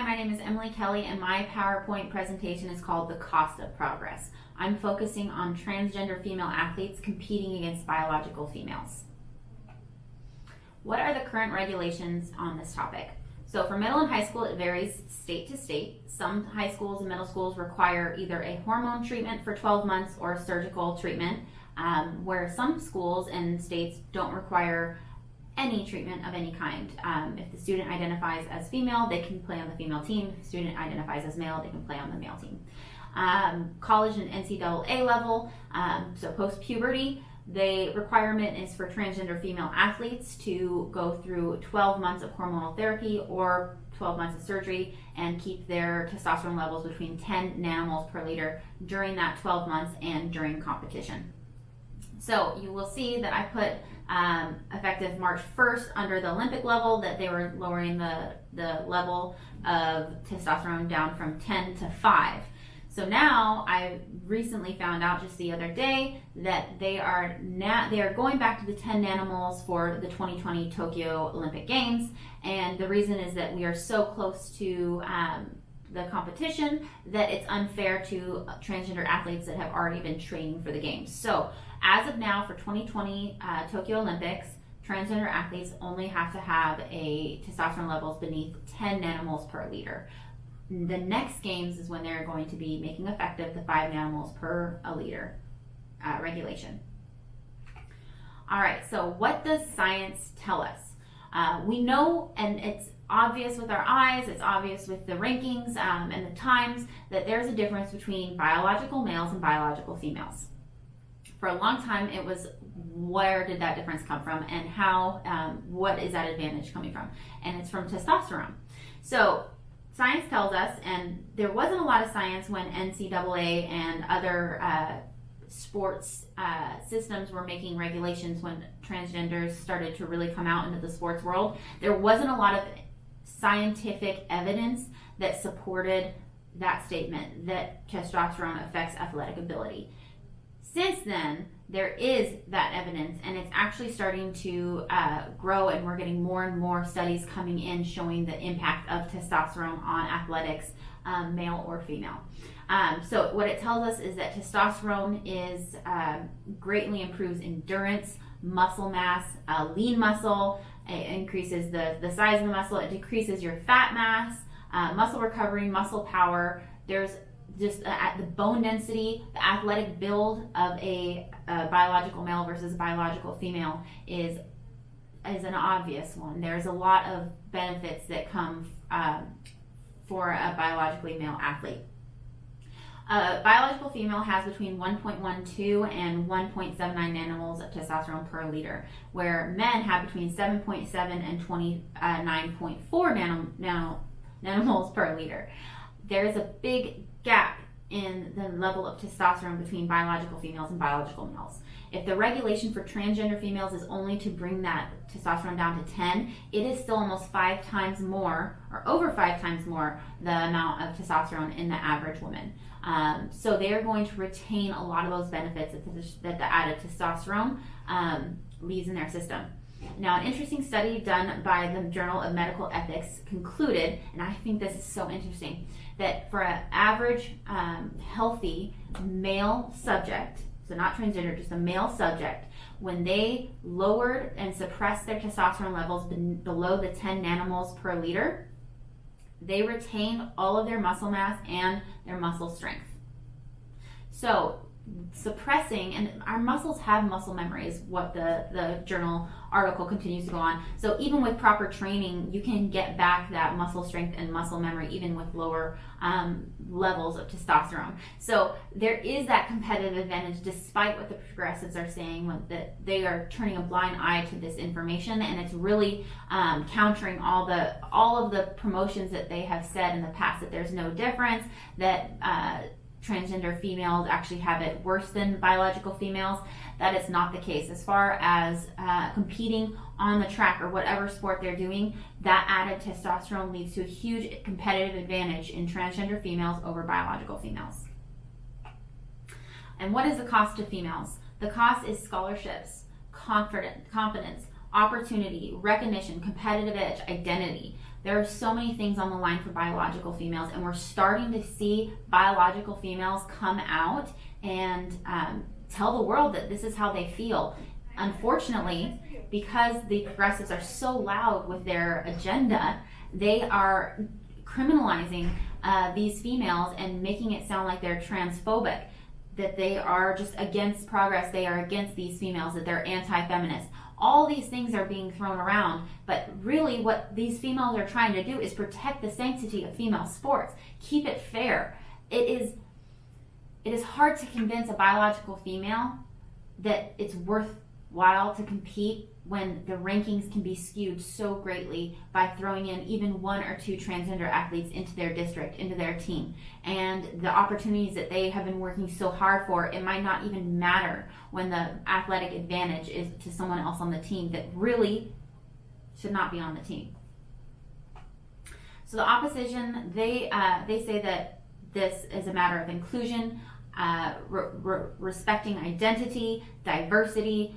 my name is Emily Kelly and my PowerPoint presentation is called The Cost of Progress. I'm focusing on transgender female athletes competing against biological females. What are the current regulations on this topic? So for middle and high school, it varies state to state. Some high schools and middle schools require either a hormone treatment for 12 months or a surgical treatment, where some schools and states don't require any treatment of any kind. If the student identifies as female, they can play on the female team. If the student identifies as male, they can play on the male team. College and NCAA level, so post-puberty, the requirement is for transgender female athletes to go through 12 months of hormonal therapy or 12 months of surgery and keep their testosterone levels between 10 nanomoles per liter during that 12 months and during competition. So you will see that I put effective March 1st under the Olympic level that they were lowering the level of testosterone down from 10 to 5. So now I recently found out just the other day that they are going back to the 10 nanomoles for the 2020 Tokyo Olympic Games, and the reason is that we are so close to the competition that it's unfair to transgender athletes that have already been training for the games. So as of now, for 2020 Tokyo Olympics, transgender athletes only have to have a testosterone levels beneath 10 nanomoles per liter. The next games is when they're going to be making effective the 5 nanomoles per liter regulation. All right, so what does science tell us? We know, and it's obvious with our eyes, it's obvious with the rankings and the times, that there's a difference between biological males and biological females. For a long time, it was where did that difference come from and how, what is that advantage coming from? And it's from testosterone. So science tells us, and there wasn't a lot of science when NCAA and other sports systems were making regulations when transgenders started to really come out into the sports world. There wasn't a lot of scientific evidence that supported that statement that testosterone affects athletic ability. Since then, there is that evidence, and it's actually starting to grow, and we're getting more and more studies coming in showing the impact of testosterone on athletics, male or female. So what it tells us is that testosterone is greatly improves endurance, muscle mass, lean muscle. It increases the size of the muscle. It decreases your fat mass, muscle recovery, muscle power. There's just at the bone density, the athletic build of a biological male versus a biological female is an obvious one. There's a lot of benefits that come for a biologically male athlete. A biological female has between 1.12 and 1.79 nanomoles of testosterone per liter, where men have between 7.7 and 29.4 nanomoles per liter. There's a big gap in the level of testosterone between biological females and biological males. If the regulation for transgender females is only to bring that testosterone down to 10, it is still almost 5 times more, or over 5 times more, the amount of testosterone in the average woman. So they are going to retain a lot of those benefits that the added testosterone leaves in their system. Now, an interesting study done by the Journal of Medical Ethics concluded, and I think this is so interesting, that for an average healthy male subject, so not transgender, just a male subject, when they lowered and suppressed their testosterone levels below the 10 nanomoles per liter, they retained all of their muscle mass and their muscle strength. So suppressing, and our muscles have muscle memory is what the journal article continues to go on. So even with proper training, you can get back that muscle strength and muscle memory even with lower levels of testosterone. So there is that competitive advantage despite what the progressives are saying, that they are turning a blind eye to this information, and it's really countering all of the promotions that they have said in the past that there's no difference, that transgender females actually have it worse than biological females. That is not the case. As far as competing on the track or whatever sport they're doing, that added testosterone leads to a huge competitive advantage in transgender females over biological females. And what is the cost to females? The cost is scholarships, confidence, opportunity, recognition, competitive edge, identity. There are so many things on the line for biological females, and we're starting to see biological females come out and tell the world that this is how they feel. Unfortunately, because the progressives are so loud with their agenda, they are criminalizing these females and making it sound like they're transphobic, that they are just against progress, they are against these females, that they're anti-feminist. All these things are being thrown around, but really what these females are trying to do is protect the sanctity of female sports, keep it fair. It is hard to convince a biological female that it's worthwhile to compete when the rankings can be skewed so greatly by throwing in even 1 or 2 transgender athletes into their district, into their team. And the opportunities that they have been working so hard for, it might not even matter when the athletic advantage is to someone else on the team that really should not be on the team. So the opposition, they say that this is a matter of inclusion, respecting identity, diversity.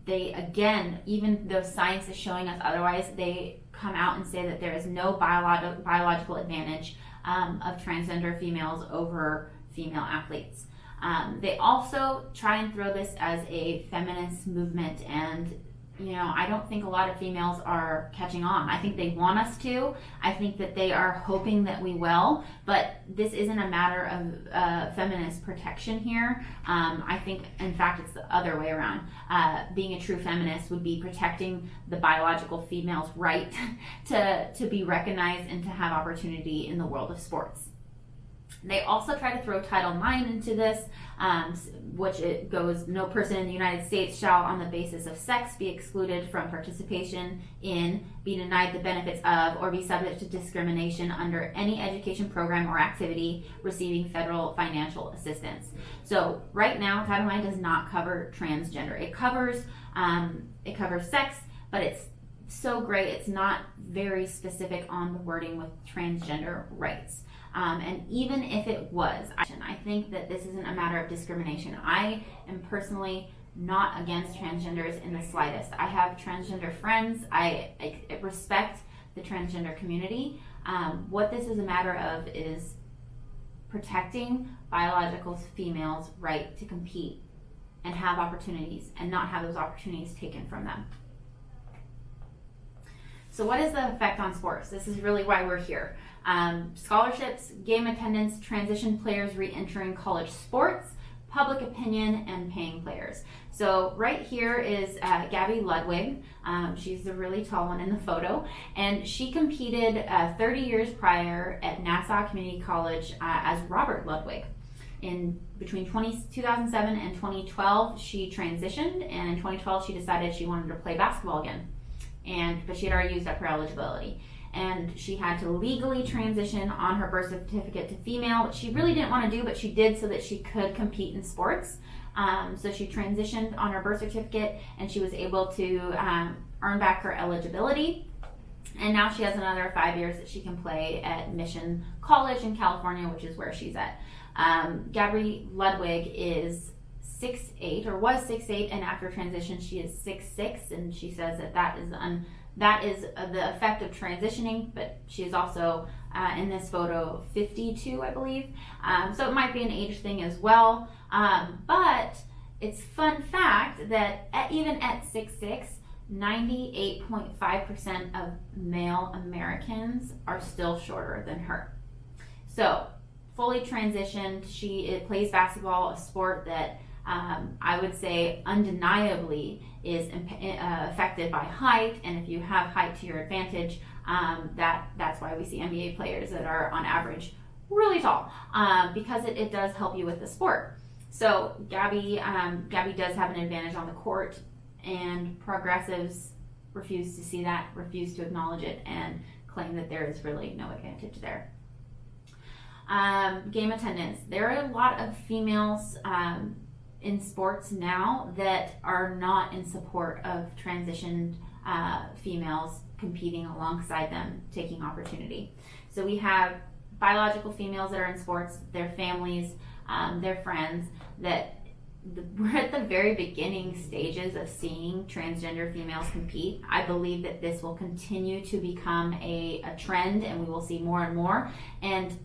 They, again, even though science is showing us otherwise, they come out and say that there is no biological advantage of transgender females over female athletes. They also try and throw this as a feminist movement, and I don't think a lot of females are catching on. I think they want us to. I think that they are hoping that we will, but this isn't a matter of feminist protection here. I think, in fact, it's the other way around. Being a true feminist would be protecting the biological female's right to be recognized and to have opportunity in the world of sports. They also try to throw Title IX into this, which it goes, no person in the United States shall, on the basis of sex, be excluded from participation in, be denied the benefits of, or be subject to discrimination under any education program or activity receiving federal financial assistance. So right now, Title IX does not cover transgender. It covers sex, but it's so gray, it's not very specific on the wording with transgender rights. And even if it was, I think that this isn't a matter of discrimination. I am personally not against transgenders in the slightest. I have transgender friends. I respect the transgender community. What this is a matter of is protecting biological females' right to compete and have opportunities and not have those opportunities taken from them. So what is the effect on sports? This is really why we're here. Scholarships, game attendance, transition players re-entering college sports, public opinion, and paying players. So right here is Gabby Ludwig. She's the really tall one in the photo, and she competed 30 years prior at Nassau Community College as Robert Ludwig. Between 2007 and 2012, she transitioned, and in 2012 she decided she wanted to play basketball again. But she had already used up her eligibility. And she had to legally transition on her birth certificate to female, which she really didn't want to do, but she did so that she could compete in sports. So she transitioned on her birth certificate, and she was able to earn back her eligibility. And now she has another 5 years that she can play at Mission College in California, which is where she's at. Gabby Ludwig is 6'8", or was 6'8", and after transition she is 6'6", and she says that is the effect of transitioning, but she is also in this photo 52, I believe. So it might be an age thing as well. But it's fun fact that even at 6'6", 98.5% of male Americans are still shorter than her. So fully transitioned, she plays basketball, a sport that I would say undeniably is affected by height, and if you have height to your advantage, that's why we see NBA players that are on average really tall, because it does help you with the sport. So Gabby does have an advantage on the court, and progressives refuse to see that, refuse to acknowledge it, and claim that there is really no advantage there. Game attendance. There are a lot of females in sports now that are not in support of transitioned females competing alongside them, taking opportunity. So we have biological females that are in sports, their families, their friends, that we're at the very beginning stages of seeing transgender females compete. I believe that this will continue to become a trend, and we will see more and more. And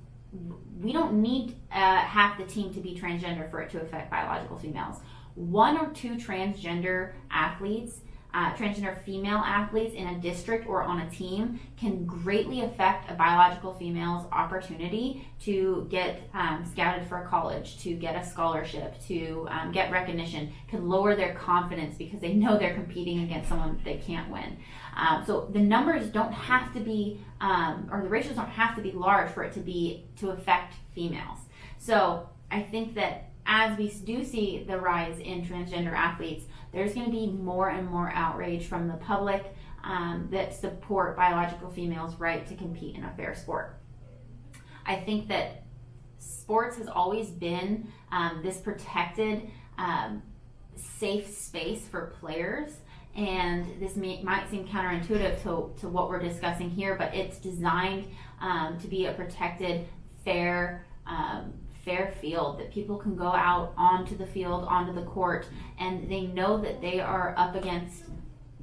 we don't need half the team to be transgender for it to affect biological females. 1 or 2 transgender athletes, transgender female athletes in a district or on a team can greatly affect a biological female's opportunity to get scouted for a college, to get a scholarship, to get recognition, can lower their confidence because they know they're competing against someone they can't win. So the numbers don't have to be, or the ratios don't have to be large for it to affect females. So I think that as we do see the rise in transgender athletes, there's going to be more and more outrage from the public that support biological females' right to compete in a fair sport. I think that sports has always been this protected, safe space for players, and this might seem counterintuitive to what we're discussing here, but it's designed to be a protected, fair field that people can go out onto the field, onto the court, and they know that they are up against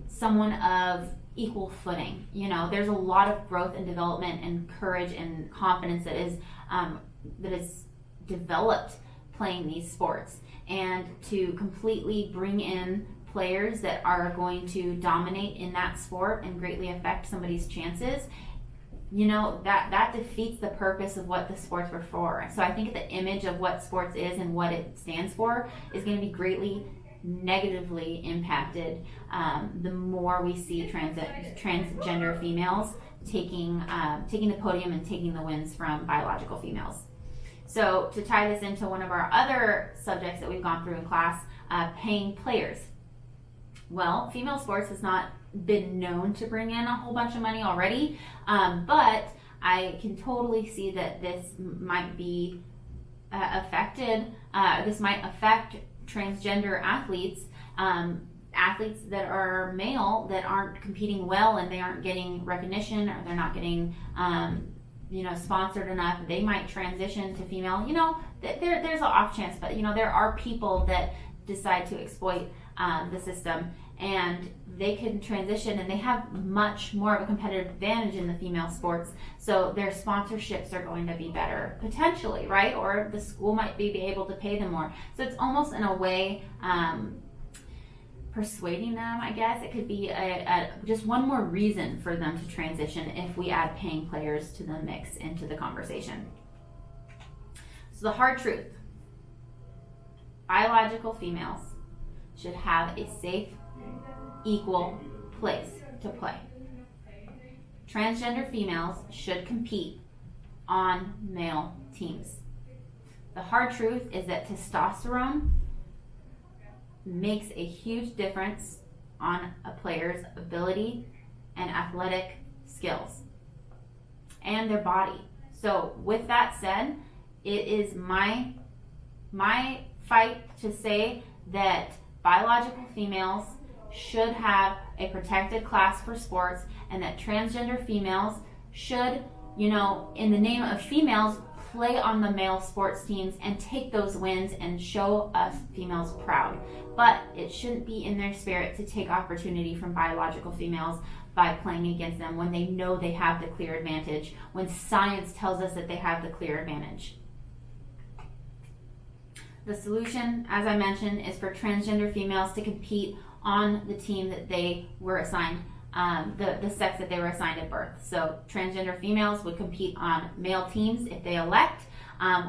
someone of equal footing. You know, there's a lot of growth and development and courage and confidence that is developed playing these sports, and to completely bring in players that are going to dominate in that sport and greatly affect somebody's chances, you know, that defeats the purpose of what the sports were for. So I think the image of what sports is and what it stands for is going to be greatly negatively impacted the more we see transgender females taking the podium and taking the wins from biological females. So to tie this into one of our other subjects that we've gone through in class, paying players. Well, female sports has not been known to bring in a whole bunch of money already, but I can totally see that this might be this might affect transgender athletes, athletes that are male that aren't competing well and they aren't getting recognition, or they're not getting sponsored enough. They might transition to female. You know, there's an off chance, but you know, there are people that decide to exploit the system, and they can transition, and they have much more of a competitive advantage in the female sports, so their sponsorships are going to be better potentially, right? Or the school might be able to pay them more. So it's almost in a way persuading them, I guess. It could be just one more reason for them to transition if we add paying players to the mix, into the conversation. So the hard truth: biological females should have a safe, equal place to play. Transgender females should compete on male teams. The hard truth is that testosterone makes a huge difference on a player's ability and athletic skills and their body. So with that said, it is my fight to say that biological females should have a protected class for sports, and that transgender females should, in the name of females, play on the male sports teams and take those wins and show us females proud. But it shouldn't be in their spirit to take opportunity from biological females by playing against them when they know they have the clear advantage, when science tells us that they have the clear advantage. The solution, as I mentioned, is for transgender females to compete on the team that they were assigned, the sex that they were assigned at birth. So transgender females would compete on male teams if they elect,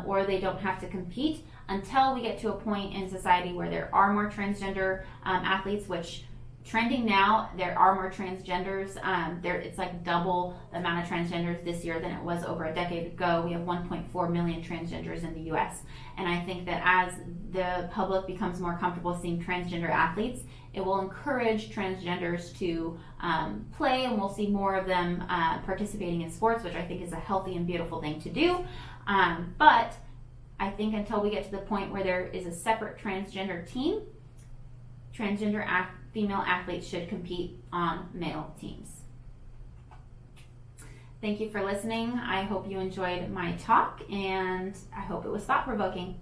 or they don't have to compete until we get to a point in society where there are more transgender athletes, which trending now, there are more transgenders. It's like double the amount of transgenders this year than it was over a decade ago. We have 1.4 million transgenders in the US. And I think that as the public becomes more comfortable seeing transgender athletes, it will encourage transgenders to play, and we'll see more of them participating in sports, which I think is a healthy and beautiful thing to do. But I think until we get to the point where there is a separate transgender team, transgender female athletes should compete on male teams. Thank you for listening. I hope you enjoyed my talk, and I hope it was thought-provoking.